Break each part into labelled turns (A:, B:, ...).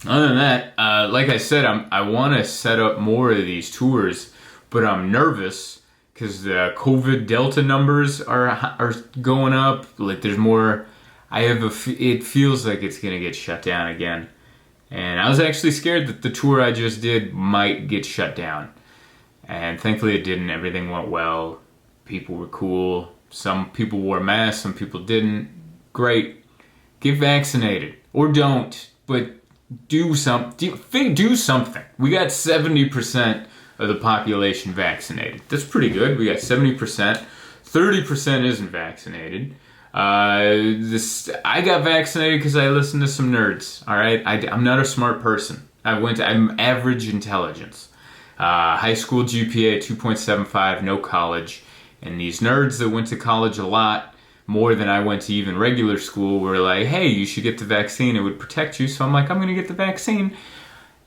A: Other than that, like I said, I want to set up more of these tours, but I'm nervous because the COVID Delta numbers are going up. Like there's more. It feels like it's gonna get shut down again, and I was actually scared that the tour I just did might get shut down, and thankfully it didn't. Everything went well. People were cool. Some people wore masks. Some people didn't. Great. Get vaccinated or don't, but do something. Do something. We got 70% of the population vaccinated. That's pretty good. We got 70%. 30% isn't vaccinated. I got vaccinated because I listened to some nerds. All right, I'm not a smart person. I'm average intelligence. High school GPA 2.75, no college, and these nerds that went to college a lot more than I went to even regular school were like, hey, you should get the vaccine. It would protect you. So I'm like, I'm going to get the vaccine.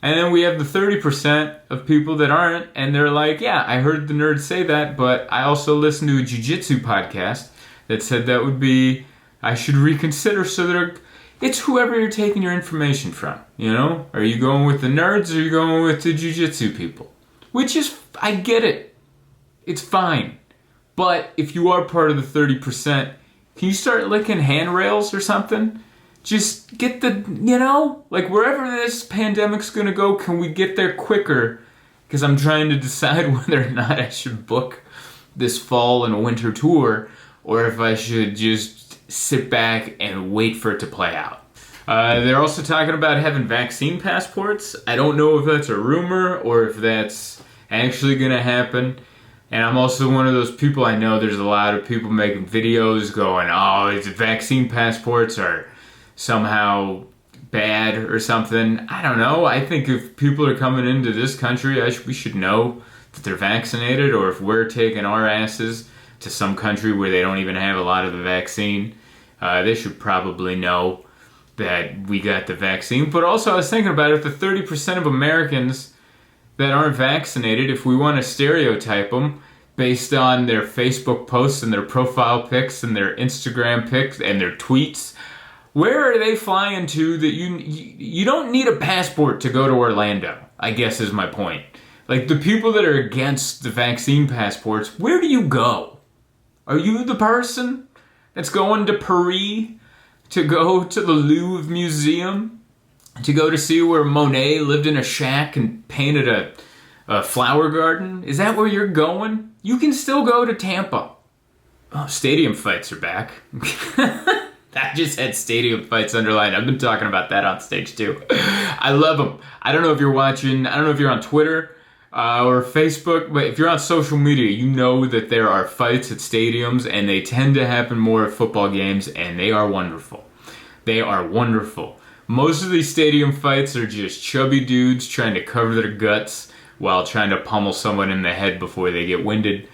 A: And then we have the 30% of people that aren't. And they're like, yeah, I heard the nerds say that. But I also listened to a jiu-jitsu podcast that said that would be, I should reconsider. So it's whoever you're taking your information from. You know? Are you going with the nerds or are you going with the jiu-jitsu people? Which is, I get it. It's fine. But if you are part of the 30%, can you start licking handrails or something? Just get like wherever this pandemic's gonna go, can we get there quicker? Because I'm trying to decide whether or not I should book this fall and winter tour, or if I should just sit back and wait for it to play out. They're also talking about having vaccine passports. I don't know if that's a rumor or if that's actually gonna happen. And I'm also one of those people, I know there's a lot of people making videos going, oh, these vaccine passports are somehow bad or something. I don't know. I think if people are coming into this country, we should know that they're vaccinated, or if we're taking our asses to some country where they don't even have a lot of the vaccine, they should probably know that we got the vaccine. But also I was thinking about it, the 30% of Americans that aren't vaccinated, if we want to stereotype them based on their Facebook posts and their profile pics and their Instagram pics and their tweets, where are they flying to that you don't need a passport to go to Orlando, I guess is my point. Like the people that are against the vaccine passports, where do you go? Are you the person that's going to Paris to go to the Louvre Museum? To go to see where Monet lived in a shack and painted a flower garden? Is that where you're going? You can still go to Tampa. Oh, stadium fights are back. I just had stadium fights underlined. I've been talking about that on stage too. I love them. I don't know if you're watching, I don't know if you're on Twitter or Facebook, but if you're on social media, you know that there are fights at stadiums and they tend to happen more at football games, and they are wonderful. They are wonderful. Most of these stadium fights are just chubby dudes trying to cover their guts while trying to pummel someone in the head before they get winded.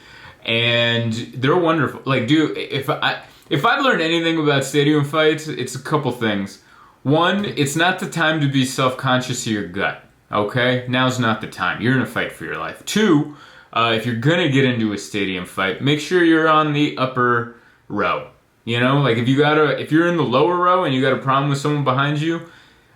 A: And they're wonderful. Like, dude, if I've learned anything about stadium fights, it's a couple things. One, it's not the time to be self-conscious of your gut, okay? Now's not the time. You're in a fight for your life. Two, if you're gonna get into a stadium fight, make sure you're on the upper row. You know, like if you're in the lower row and you got a problem with someone behind you,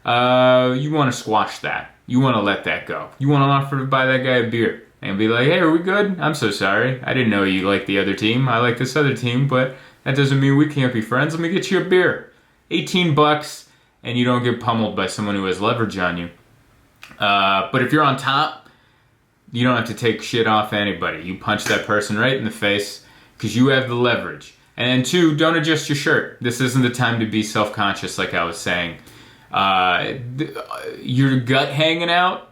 A: you want to squash that. You want to let that go. You want to offer to buy that guy a beer and be like, hey, are we good? I'm so sorry. I didn't know you liked the other team. I like this other team, but that doesn't mean we can't be friends. Let me get you a beer. $18 and you don't get pummeled by someone who has leverage on you. But if you're on top, you don't have to take shit off anybody. You punch that person right in the face because you have the leverage. And two, don't adjust your shirt. This isn't the time to be self-conscious, like I was saying. Your gut hanging out,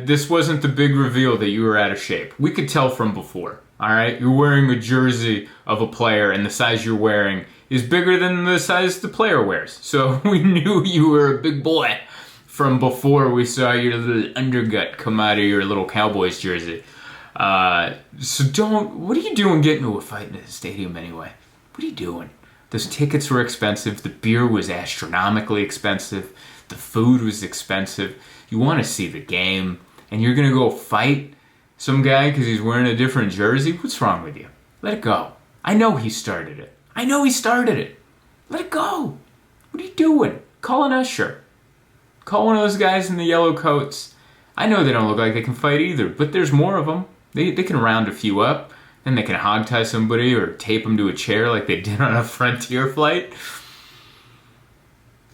A: this wasn't the big reveal that you were out of shape. We could tell from before, all right? You're wearing a jersey of a player, and the size you're wearing is bigger than the size the player wears. So we knew you were a big boy from before we saw your little undergut come out of your little Cowboys jersey. So what are you doing getting into a fight in a stadium anyway? What are you doing? Those tickets were expensive. The beer was astronomically expensive. The food was expensive. You want to see the game, and you're going to go fight some guy because he's wearing a different jersey? What's wrong with you? Let it go. I know he started it. Let it go. What are you doing? Call an usher. Call one of those guys in the yellow coats. I know they don't look like they can fight either, but there's more of them. They can round a few up, and they can hogtie somebody or tape them to a chair like they did on a Frontier flight.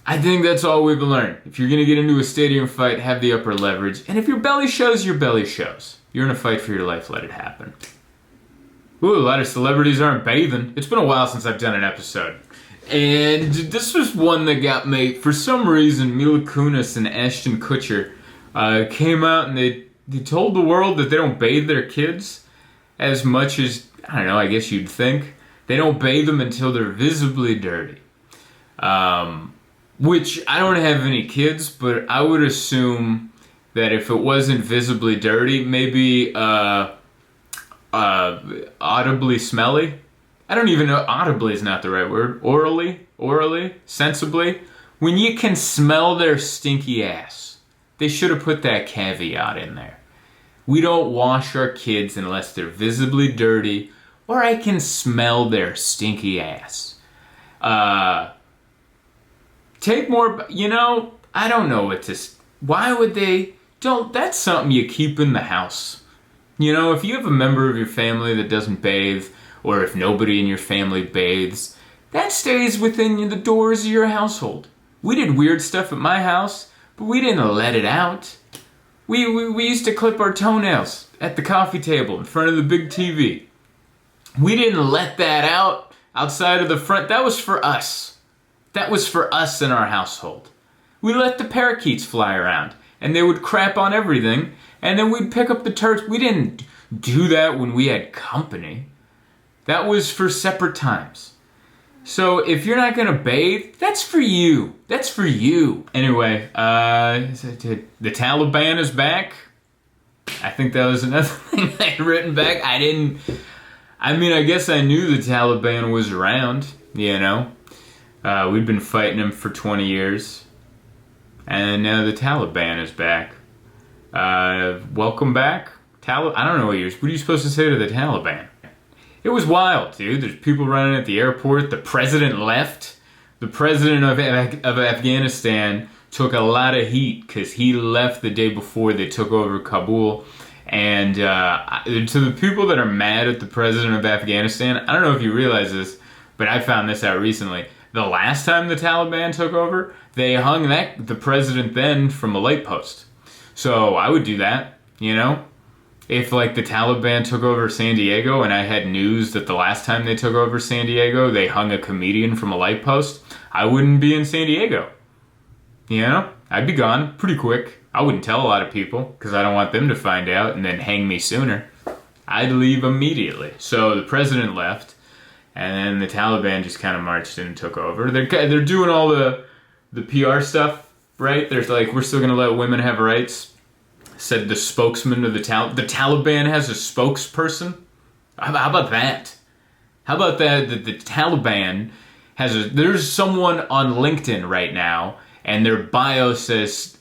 A: I think that's all we've learned. If you're going to get into a stadium fight, have the upper leverage. And if your belly shows, your belly shows. You're in a fight for your life, let it happen. Ooh, a lot of celebrities aren't bathing. It's been a while since I've done an episode. And this was one that got me, for some reason, Mila Kunis and Ashton Kutcher came out and they told the world that they don't bathe their kids as much as, I don't know, I guess you'd think. They don't bathe them until they're visibly dirty. Which, I don't have any kids, but I would assume that if it wasn't visibly dirty, maybe audibly smelly. I don't even know, audibly is not the right word. Orally, sensibly. When you can smell their stinky ass. They should have put that caveat in there. We don't wash our kids unless they're visibly dirty, or I can smell their stinky ass. Take more, I don't know what to, why would they, that's something you keep in the house. If you have a member of your family that doesn't bathe, or if nobody in your family bathes, that stays within the doors of your household. We did weird stuff at my house, but we didn't let it out. We used to clip our toenails at the coffee table in front of the big TV. We didn't let that out outside of the front. That was for us. That was for us in our household. We let the parakeets fly around, and they would crap on everything, and then we'd pick up the turds. We didn't do that when we had company. That was for separate times. So if you're not gonna bathe, that's for you. That's for you. Anyway, the Taliban is back. I think that was another thing I had written back. I guess I knew the Taliban was around, We'd been fighting them for 20 years. And now the Taliban is back. Welcome back. I don't know what are you supposed to say to the Taliban? It was wild, dude. There's people running at the airport. The president left. The president of Afghanistan took a lot of heat because he left the day before they took over Kabul. And to the people that are mad at the president of Afghanistan, I don't know if you realize this, but I found this out recently. The last time the Taliban took over, they hung the president then from a light post. So I would do that, If the Taliban took over San Diego and I had news that the last time they took over San Diego, they hung a comedian from a light post, I wouldn't be in San Diego. I'd be gone pretty quick. I wouldn't tell a lot of people because I don't want them to find out and then hang me sooner. I'd leave immediately. So the president left. And then the Taliban just kind of marched in and took over. They're doing all the PR stuff, right? There's we're still going to let women have rights. Said the spokesman of the Taliban has a spokesperson. How about that? How about that? The Taliban there's someone on LinkedIn right now, and their bio says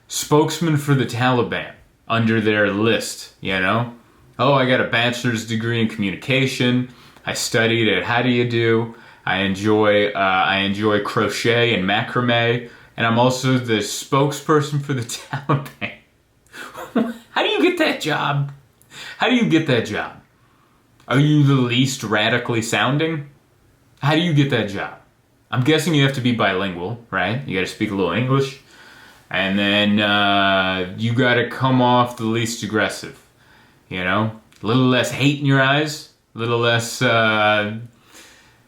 A: spokesman for the Taliban under their list. Oh, I got a bachelor's degree in communication. I studied at How Do You Do. I enjoy crochet and macrame, and I'm also the spokesperson for the Taliban. How do you get that job? How do you get that job? Are you the least radically sounding? How do you get that job? I'm guessing you have to be bilingual, right? You got to speak a little English, and then you got to come off the least aggressive. A little less hate in your eyes. A little less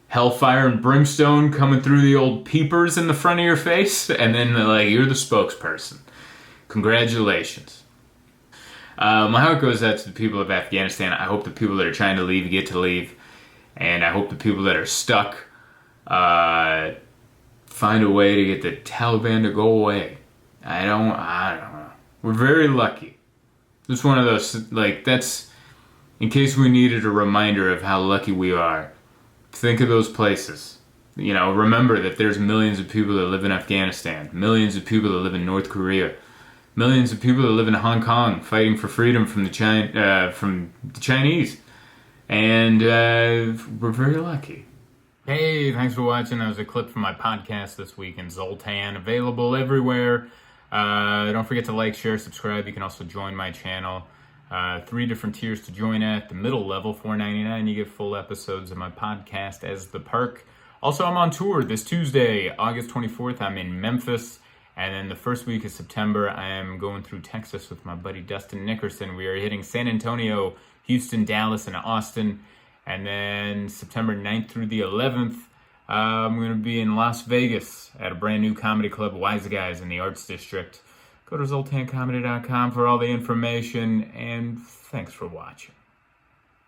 A: hellfire and brimstone coming through the old peepers in the front of your face, and then you're the spokesperson. Congratulations. My heart goes out to the people of Afghanistan. I hope the people that are trying to leave get to leave, and I hope the people that are stuck find a way to get the Taliban to go away. I don't know. We're very lucky. It's one of those that's. In case we needed a reminder of how lucky we are, think of those places. Remember that there's millions of people that live in Afghanistan, millions of people that live in North Korea, millions of people that live in Hong Kong fighting for freedom from the Chinese. And we're very lucky. Hey, thanks for watching. That was a clip from my podcast, This Week in Zoltan, available everywhere. Don't forget to like, share, subscribe. You can also join my channel. 3 different tiers to join at. The middle level, $4.99, you get full episodes of my podcast as the perk. Also, I'm on tour this Tuesday, August 24th. I'm in Memphis. And then the first week of September, I am going through Texas with my buddy Dustin Nickerson. We are hitting San Antonio, Houston, Dallas, and Austin. And then September 9th through the 11th, I'm going to be in Las Vegas at a brand new comedy club, Wise Guys, in the Arts District. Go to zoltancomedy.com for all the information, and thanks for watching.